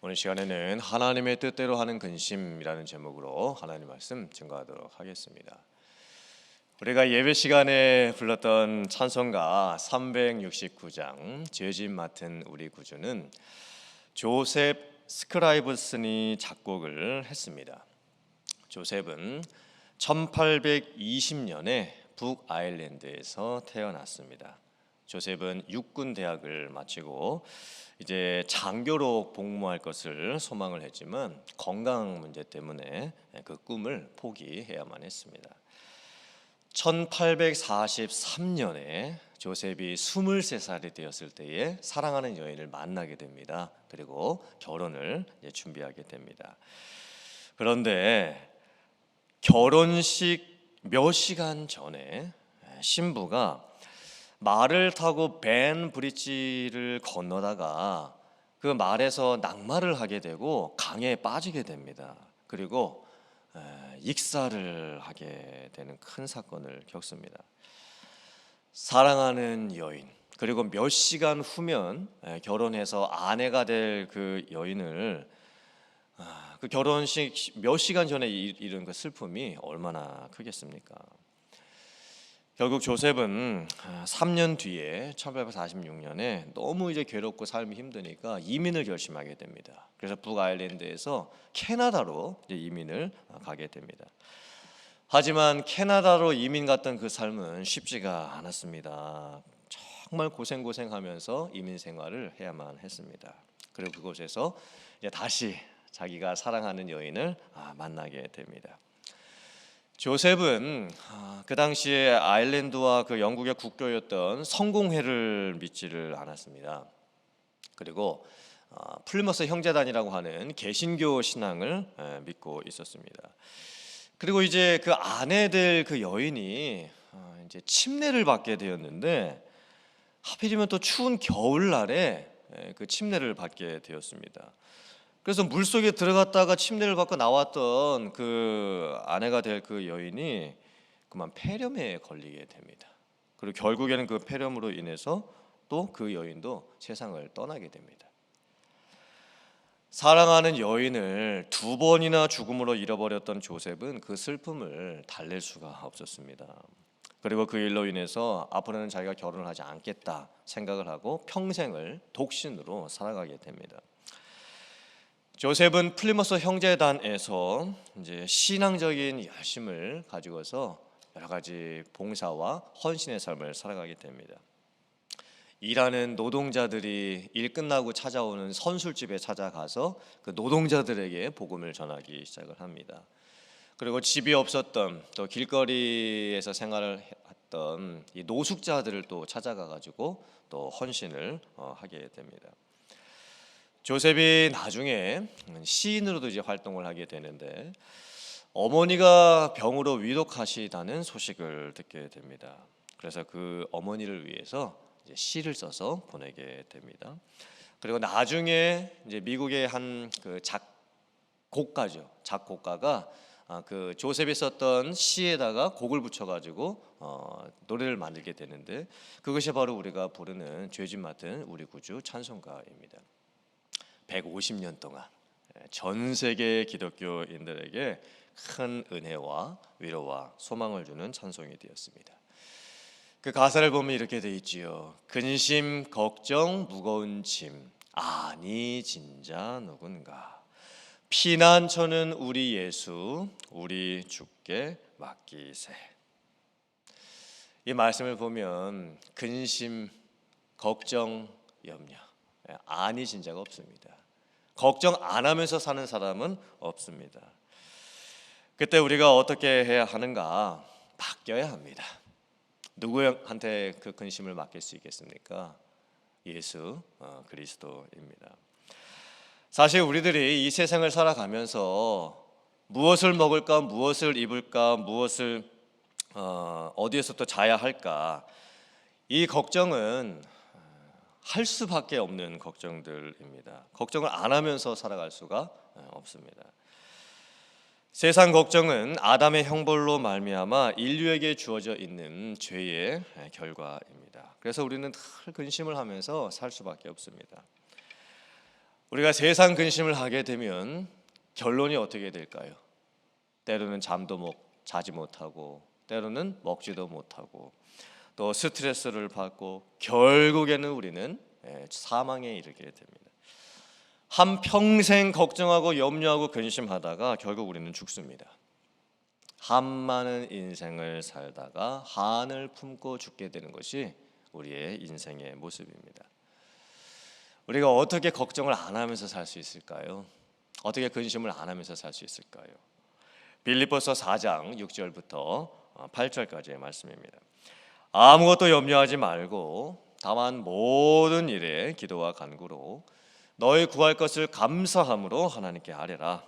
오늘 시간에는 하나님의 뜻대로 하는 근심이라는 제목으로 하나님 말씀 증거하도록 하겠습니다. 우리가 예배 시간에 불렀던 찬송가 369장 죄짐 맡은 우리 구주는 조셉 스크라이브슨이 작곡을 했습니다. 조셉은 1820년에 북아일랜드에서 태어났습니다. 조셉은 육군 대학을 마치고 이제 장교로 복무할 것을 소망을 했지만 건강 문제 때문에 그 꿈을 포기해야만 했습니다. 1843년에 조셉이 23살이 되었을 때에 사랑하는 여인을 만나게 됩니다. 그리고 결혼을 준비하게 됩니다. 그런데 결혼식 몇 시간 전에 신부가 말을 타고 벤 브릿지를 건너다가 그 말에서 낙마를 하게 되고 강에 빠지게 됩니다. 그리고 익사를 하게 되는 큰 사건을 겪습니다. 사랑하는 여인, 그리고 몇 시간 후면 결혼해서 아내가 될 그 여인을 그 결혼식 몇 시간 전에 이룬 그 슬픔이 얼마나 크겠습니까? 결국 조셉은 3년 뒤에 1846년에 너무 이제 괴롭고 삶이 힘드니까 이민을 결심하게 됩니다. 그래서 북아일랜드에서 캐나다로 이제 이민을 가게 됩니다. 하지만 캐나다로 이민 갔던 그 삶은 쉽지가 않았습니다. 정말 고생하면서 이민 생활을 해야만 했습니다. 그리고 그곳에서 이제 다시 자기가 사랑하는 여인을 만나게 됩니다. 조셉은 그 당시에 아일랜드와 그 영국의 국교였던 성공회를 믿지를 않았습니다. 그리고 플리머스 형제단이라고 하는 개신교 신앙을 믿고 있었습니다. 그리고 이제 그 아내 될 그 여인이 이제 침례를 받게 되었는데 하필이면 또 추운 겨울날에 그 침례를 받게 되었습니다. 그래서 물속에 들어갔다가 침례를 받고 나왔던 그 아내가 될 그 여인이 그만 폐렴에 걸리게 됩니다. 그리고 결국에는 그 폐렴으로 인해서 또 그 여인도 세상을 떠나게 됩니다. 사랑하는 여인을 2번이나 죽음으로 잃어버렸던 조셉은 그 슬픔을 달랠 수가 없었습니다. 그리고 그 일로 인해서 앞으로는 자기가 결혼을 하지 않겠다 생각을 하고 평생을 독신으로 살아가게 됩니다. 조셉은 플리머스 형제단에서 이제 신앙적인 열심을 가지고서 여러 가지 봉사와 헌신의 삶을 살아가게 됩니다. 일하는 노동자들이 일 끝나고 찾아오는 선술집에 찾아가서 그 노동자들에게 복음을 전하기 시작을 합니다. 그리고 집이 없었던 또 길거리에서 생활을 했던 이 노숙자들을 또 찾아가 가지고 또 헌신을 하게 됩니다. 조셉이 나중에 시인으로도 이제 활동을 하게 되는데 어머니가 병으로 위독하시다는 소식을 듣게 됩니다. 그래서 그 어머니를 위해서 이제 시를 써서 보내게 됩니다. 그리고 나중에 이제 미국의 한 그 작곡가가 그 조셉이 썼던 시에다가 곡을 붙여가지고 노래를 만들게 되는데 그것이 바로 우리가 부르는 죄짐 맡은 우리 구주 찬송가입니다. 150년 동안 전 세계 기독교인들에게 큰 은혜와 위로와 소망을 주는 찬송이 되었습니다. 그 가사를 보면 이렇게 돼 있지요. 근심 걱정 무거운 짐 아니 진짜 누군가 피난처는 우리 예수 우리 주께 맡기세. 이 말씀을 보면 근심 걱정 염려 아니 진짜가 없습니다. 걱정 안 하면서 사는 사람은 없습니다. 그때 우리가 어떻게 해야 하는가? 맡겨야 합니다. 누구한테 그 근심을 맡길 수 있겠습니까? 예수 그리스도입니다. 사실 우리들이 이 세상을 살아가면서 무엇을 먹을까, 무엇을 입을까, 무엇을 어디에서 또 자야 할까, 이 걱정은 할 수밖에 없는 걱정들입니다. 걱정을 안 하면서 살아갈 수가 없습니다. 세상 걱정은 아담의 형벌로 말미암아 인류에게 주어져 있는 죄의 결과입니다. 그래서 우리는 늘 근심을 하면서 살 수밖에 없습니다. 우리가 세상 근심을 하게 되면 결론이 어떻게 될까요? 때로는 자지 못하고, 때로는 먹지도 못하고, 또 스트레스를 받고, 결국에는 우리는 사망에 이르게 됩니다. 한 평생 걱정하고 염려하고 근심하다가 결국 우리는 죽습니다. 한많은 인생을 살다가 한을 품고 죽게 되는 것이 우리의 인생의 모습입니다. 우리가 어떻게 걱정을 안 하면서 살 수 있을까요? 어떻게 근심을 안 하면서 살 수 있을까요? 빌립보서 4장 6절부터 8절까지의 말씀입니다. 아무것도 염려하지 말고 다만 모든 일에 기도와 간구로 너희 구할 것을 감사함으로 하나님께 아뢰라.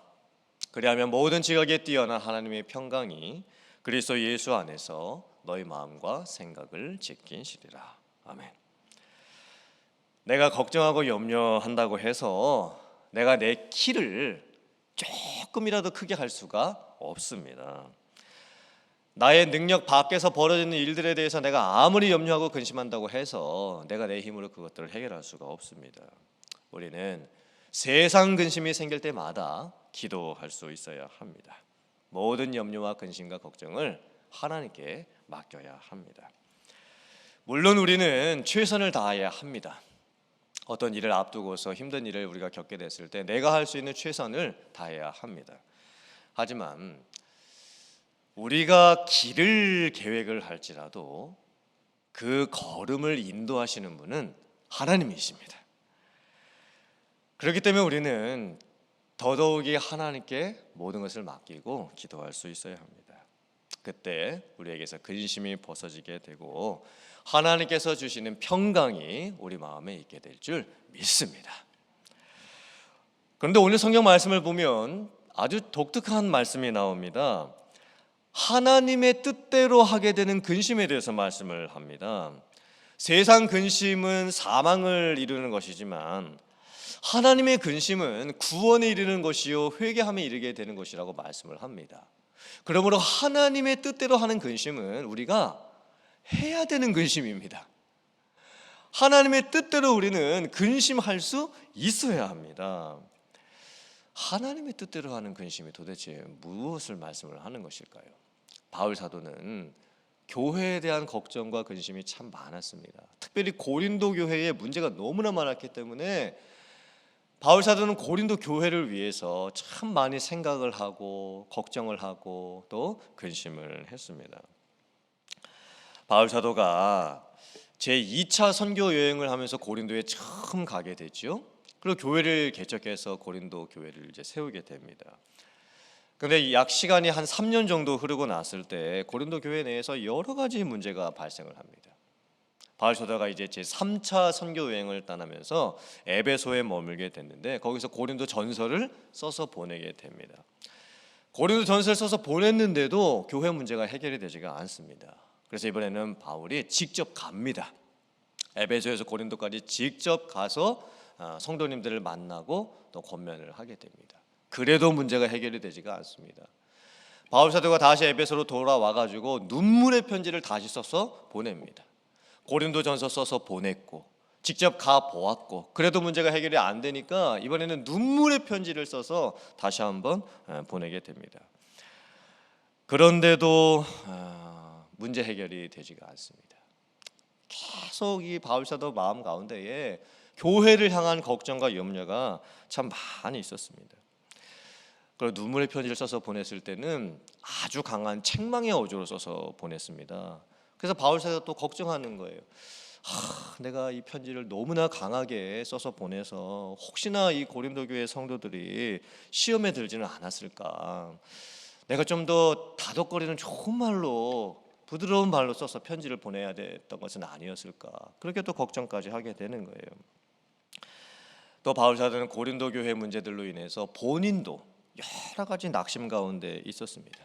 그리하면 모든 지각에 뛰어난 하나님의 평강이 그리스도 예수 안에서 너희 마음과 생각을 지키시리라. 아멘. 내가 걱정하고 염려한다고 해서 내가 내 키를 조금이라도 크게 할 수가 없습니다. 나의 능력 밖에서 벌어지는 일들에 대해서 내가 아무리 염려하고 근심한다고 해서 내가 내 힘으로 그것들을 해결할 수가 없습니다. 우리는 세상 근심이 생길 때마다 기도할 수 있어야 합니다. 모든 염려와 근심과 걱정을 하나님께 맡겨야 합니다. 물론 우리는 최선을 다해야 합니다. 어떤 일을 앞두고서 힘든 일을 우리가 겪게 됐을 때 내가 할 수 있는 최선을 다해야 합니다. 하지만 우리가 길을 계획을 할지라도 그 걸음을 인도하시는 분은 하나님이십니다. 그렇기 때문에 우리는 더더욱이 하나님께 모든 것을 맡기고 기도할 수 있어야 합니다. 그때 우리에게서 근심이 벗어지게 되고 하나님께서 주시는 평강이 우리 마음에 있게 될 줄 믿습니다. 그런데 오늘 성경 말씀을 보면 아주 독특한 말씀이 나옵니다. 하나님의 뜻대로 하게 되는 근심에 대해서 말씀을 합니다. 세상 근심은 사망을 이루는 것이지만 하나님의 근심은 구원에 이르는 것이요 회개함에 이르게 되는 것이라고 말씀을 합니다. 그러므로 하나님의 뜻대로 하는 근심은 우리가 해야 되는 근심입니다. 하나님의 뜻대로 우리는 근심할 수 있어야 합니다. 하나님의 뜻대로 하는 근심이 도대체 무엇을 말씀을 하는 것일까요? 바울 사도는 교회에 대한 걱정과 근심이 참 많았습니다. 특별히 고린도 교회에 문제가 너무나 많았기 때문에 바울 사도는 고린도 교회를 위해서 참 많이 생각을 하고 걱정을 하고 또 근심을 했습니다. 바울 사도가 제2차 선교 여행을 하면서 고린도에 처음 가게 되죠. 그리고 교회를 개척해서 고린도 교회를 이제 세우게 됩니다. 그런데 약 시간이 한 3년 정도 흐르고 났을 때 고린도 교회 내에서 여러 가지 문제가 발생을 합니다. 바울 사도가 이제 제3차 선교 여행을 떠나면서 에베소에 머물게 됐는데 거기서 고린도 전서를 써서 보내게 됩니다. 고린도 전서를 써서 보냈는데도 교회 문제가 해결이 되지가 않습니다. 그래서 이번에는 바울이 직접 갑니다. 에베소에서 고린도까지 직접 가서 성도님들을 만나고 또 권면을 하게 됩니다. 그래도 문제가 해결이 되지가 않습니다. 바울 사도가 다시 에베소로 돌아와 가지고 눈물의 편지를 다시 써서 보냅니다. 고린도전서 써서 보냈고 직접 가 보았고 그래도 문제가 해결이 안 되니까 이번에는 눈물의 편지를 써서 다시 한번 보내게 됩니다. 그런데도 문제 해결이 되지가 않습니다. 계속 이 바울 사도 마음 가운데에 교회를 향한 걱정과 염려가 참 많이 있었습니다. 그리고 눈물의 편지를 써서 보냈을 때는 아주 강한 책망의 어조로 써서 보냈습니다. 그래서 바울 사도가 또 걱정하는 거예요. 내가 이 편지를 너무나 강하게 써서 보내서 혹시나 이 고린도 교회 성도들이 시험에 들지는 않았을까? 내가 좀 더 다독거리는 좋은 말로 부드러운 말로 써서 편지를 보내야 됐던 것은 아니었을까? 그렇게 또 걱정까지 하게 되는 거예요. 또 바울 사도는 고린도 교회 문제들로 인해서 본인도 여러 가지 낙심 가운데 있었습니다.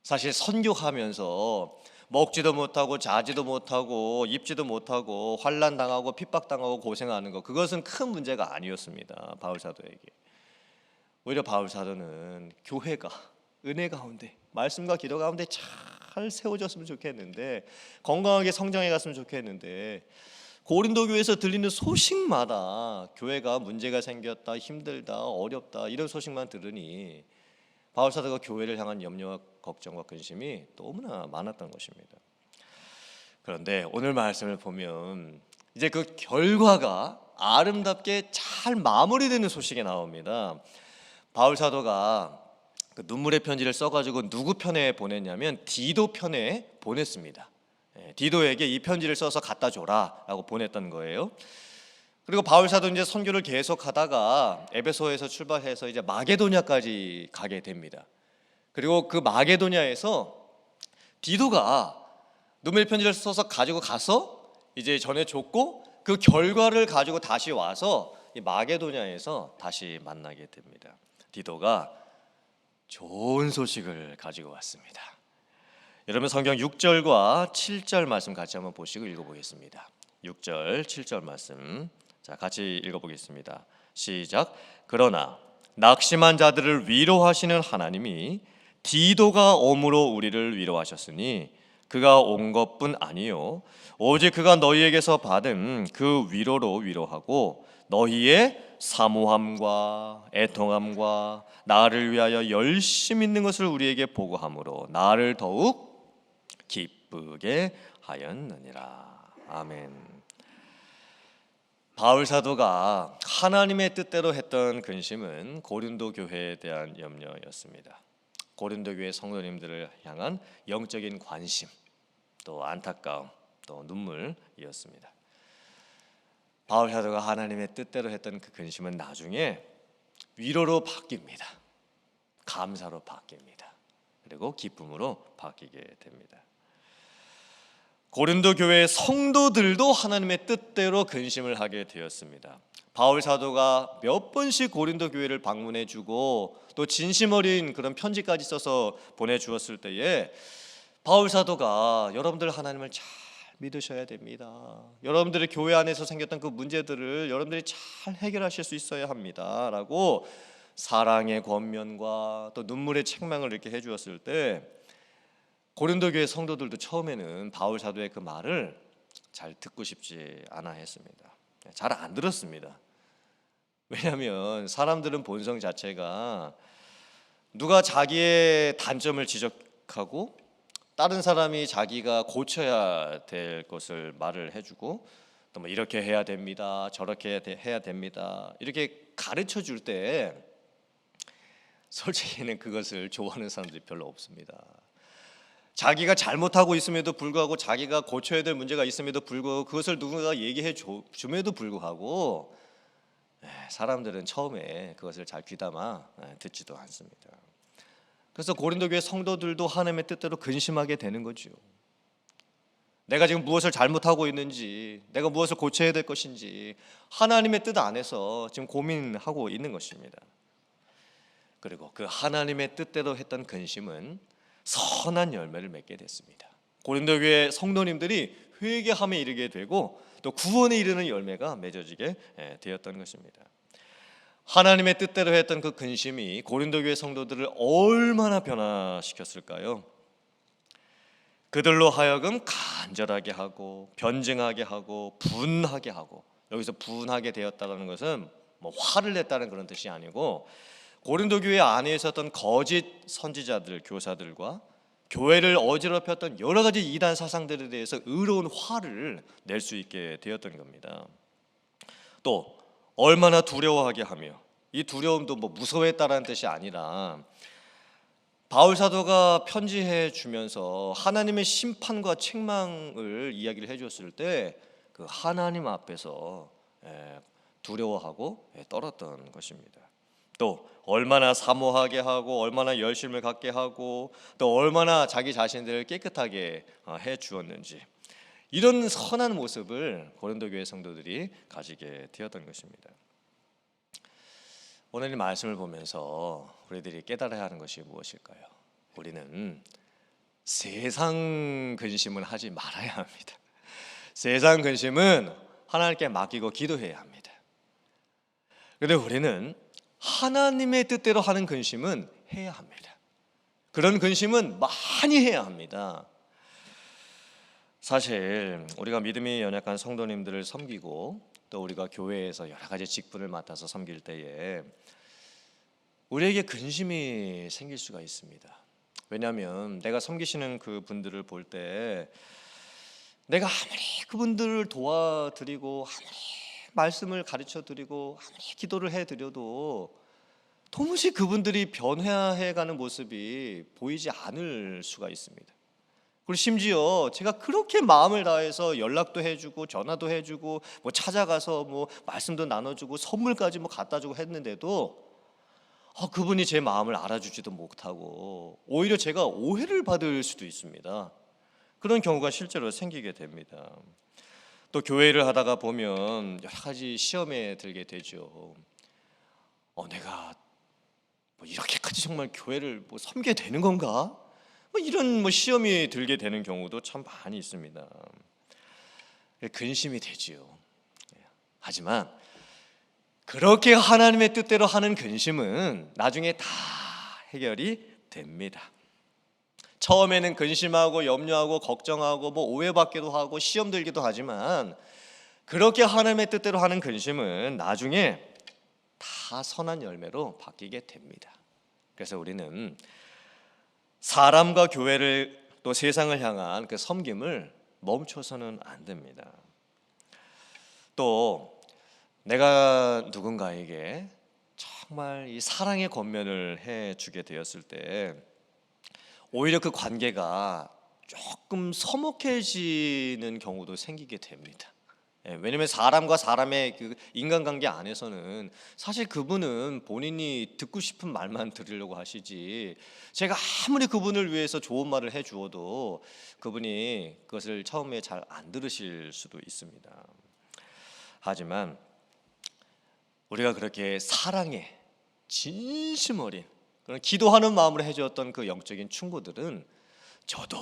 사실 선교하면서 먹지도 못하고 자지도 못하고 입지도 못하고 환난 당하고 핍박 당하고 고생하는 것 그것은 큰 문제가 아니었습니다. 바울 사도에게. 오히려 바울 사도는 교회가 은혜 가운데 말씀과 기도 가운데 잘 세워졌으면 좋겠는데 건강하게 성장해 갔으면 좋겠는데 고린도 교회에서 들리는 소식마다 교회가 문제가 생겼다, 힘들다, 어렵다 이런 소식만 들으니 바울 사도가 교회를 향한 염려와 걱정과 근심이 너무나 많았던 것입니다. 그런데 오늘 말씀을 보면 이제 그 결과가 아름답게 잘 마무리되는 소식이 나옵니다. 바울 사도가 그 눈물의 편지를 써가지고 누구 편에 보냈냐면 디도 편에 보냈습니다. 디도에게 이 편지를 써서 갖다 줘라라고 보냈던 거예요. 그리고 바울 사도 이제 선교를 계속하다가 에베소에서 출발해서 이제 마게도냐까지 가게 됩니다. 그리고 그 마게도냐에서 디도가 눈물의 편지를 써서 가지고 가서 이제 전해줬고 그 결과를 가지고 다시 와서 이 마게도냐에서 다시 만나게 됩니다. 디도가 좋은 소식을 가지고 왔습니다. 여러분 성경 6절과 7절 말씀 같이 한번 보시고 읽어보겠습니다. 6절 7절 말씀 자 같이 읽어보겠습니다. 시작. 그러나 낙심한 자들을 위로하시는 하나님이 디도가 옴으로 우리를 위로하셨으니 그가 온 것뿐 아니요 오직 그가 너희에게서 받은 그 위로로 위로하고 너희의 사모함과 애통함과 나를 위하여 열심 있는 것을 우리에게 보고함으로 나를 더욱 기쁘게 하였느니라. 아멘. 바울 사도가 하나님의 뜻대로 했던 근심은 고린도 교회에 대한 염려였습니다. 고린도 교회 성도님들을 향한 영적인 관심, 또 안타까움, 또 눈물이었습니다. 바울 사도가 하나님의 뜻대로 했던 그 근심은 나중에 위로로 바뀝니다. 감사로 바뀝니다. 그리고 기쁨으로 바뀌게 됩니다. 고린도 교회의 성도들도 하나님의 뜻대로 근심을 하게 되었습니다. 바울 사도가 몇 번씩 고린도 교회를 방문해 주고 또 진심 어린 그런 편지까지 써서 보내주었을 때에 바울 사도가 여러분들 하나님을 잘 믿으셔야 됩니다. 여러분들의 교회 안에서 생겼던 그 문제들을 여러분들이 잘 해결하실 수 있어야 합니다 라고 사랑의 권면과 또 눈물의 책망을 이렇게 해주었을 때 고린도 교회 성도들도 처음에는 바울 사도의 그 말을 잘 듣고 싶지 않아 했습니다. 잘 안 들었습니다. 왜냐하면 사람들은 본성 자체가 누가 자기의 단점을 지적하고 다른 사람이 자기가 고쳐야 될 것을 말을 해주고 또 뭐 이렇게 해야 됩니다, 저렇게 해야 됩니다 이렇게 가르쳐 줄 때 솔직히는 그것을 좋아하는 사람들이 별로 없습니다. 자기가 잘못하고 있음에도 불구하고 자기가 고쳐야 될 문제가 있음에도 불구하고 그것을 누군가가 얘기해 줌에도 불구하고 사람들은 처음에 그것을 잘 귀담아 듣지도 않습니다. 그래서 고린도 교회 성도들도 하나님의 뜻대로 근심하게 되는 거죠. 내가 지금 무엇을 잘못하고 있는지, 내가 무엇을 고쳐야 될 것인지 하나님의 뜻 안에서 지금 고민하고 있는 것입니다. 그리고 그 하나님의 뜻대로 했던 근심은 선한 열매를 맺게 됐습니다. 고린도 교회 성도님들이 회개함에 이르게 되고 또 구원에 이르는 열매가 맺어지게 되었던 것입니다. 하나님의 뜻대로 했던 그 근심이 고린도 교회 성도들을 얼마나 변화시켰을까요? 그들로 하여금 간절하게 하고 변증하게 하고 분하게 하고, 여기서 분하게 되었다는 것은 뭐 화를 냈다는 그런 뜻이 아니고 고린도 교회 안에 있었던 거짓 선지자들, 교사들과 교회를 어지럽혔던 여러 가지 이단 사상들에 대해서 의로운 화를 낼 수 있게 되었던 겁니다. 또 얼마나 두려워하게 하며, 이 두려움도 뭐 무서워했다라는 뜻이 아니라 바울 사도가 편지해 주면서 하나님의 심판과 책망을 이야기를 해줬을 때 그 하나님 앞에서 두려워하고 떨었던 것입니다. 또 얼마나 사모하게 하고 얼마나 열심을 갖게 하고 또 얼마나 자기 자신들을 깨끗하게 해 주었는지, 이런 선한 모습을 고린도 교회 성도들이 가지게 되었던 것입니다. 오늘 이 말씀을 보면서 우리들이 깨달아야 하는 것이 무엇일까요? 우리는 세상 근심을 하지 말아야 합니다. 세상 근심은 하나님께 맡기고 기도해야 합니다. 그런데 우리는 하나님의 뜻대로 하는 근심은 해야 합니다. 그런 근심은 많이 해야 합니다. 사실 우리가 믿음이 연약한 성도님들을 섬기고 또 우리가 교회에서 여러 가지 직분을 맡아서 섬길 때에 우리에게 근심이 생길 수가 있습니다. 왜냐하면 내가 섬기시는 그 분들을 볼 때 내가 아무리 그분들을 도와드리고 아무리 말씀을 가르쳐 드리고 아무리 기도를 해 드려도 도무지 그분들이 변화해가는 모습이 보이지 않을 수가 있습니다. 그리고 심지어 제가 그렇게 마음을 다해서 연락도 해주고 전화도 해주고 뭐 찾아가서 뭐 말씀도 나눠주고 선물까지 뭐 갖다주고 했는데도 그분이 제 마음을 알아주지도 못하고 오히려 제가 오해를 받을 수도 있습니다. 그런 경우가 실제로 생기게 됩니다. 또 교회를 하다가 보면 여러 가지 시험에 들게 되죠. 내가 뭐 이렇게까지 정말 교회를 뭐 섬게 되는 건가? 뭐 이런 뭐 시험이 들게 되는 경우도 참 많이 있습니다. 근심이 되지요. 하지만 그렇게 하나님의 뜻대로 하는 근심은 나중에 다 해결이 됩니다. 처음에는 근심하고 염려하고 걱정하고 뭐 오해받기도 하고 시험 들기도 하지만 그렇게 하나님의 뜻대로 하는 근심은 나중에 다 선한 열매로 바뀌게 됩니다. 그래서 우리는 사람과 교회를 또 세상을 향한 그 섬김을 멈춰서는 안 됩니다. 또 내가 누군가에게 정말 이 사랑의 권면을 해주게 되었을 때 오히려 그 관계가 조금 서먹해지는 경우도 생기게 됩니다. 왜냐하면 사람과 사람의 그 인간관계 안에서는 사실 그분은 본인이 듣고 싶은 말만 들으려고 하시지 제가 아무리 그분을 위해서 좋은 말을 해주어도 그분이 그것을 처음에 잘 안 들으실 수도 있습니다. 하지만 우리가 그렇게 사랑에 진심 어린 그런 기도하는 마음으로 해주었던 그 영적인 충고들은 저도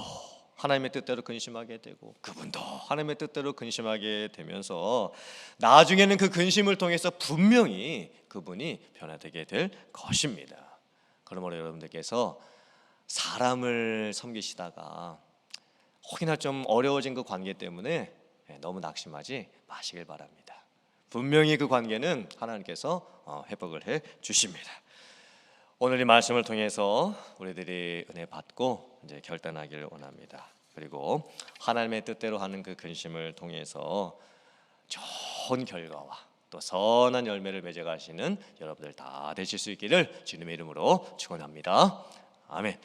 하나님의 뜻대로 근심하게 되고 그분도 하나님의 뜻대로 근심하게 되면서 나중에는 그 근심을 통해서 분명히 그분이 변화되게 될 것입니다. 그러므로 여러분들께서 사람을 섬기시다가 혹이나 좀 어려워진 그 관계 때문에 너무 낙심하지 마시길 바랍니다. 분명히 그 관계는 하나님께서 회복을 해 주십니다. 오늘 이 말씀을 통해서 우리들이 은혜 받고 이제 결단하기를 원합니다. 그리고 하나님의 뜻대로 하는 그 근심을 통해서 좋은 결과와 또 선한 열매를 맺어가시는 여러분들 다 되실 수 있기를 주님의 이름으로 축원합니다. 아멘.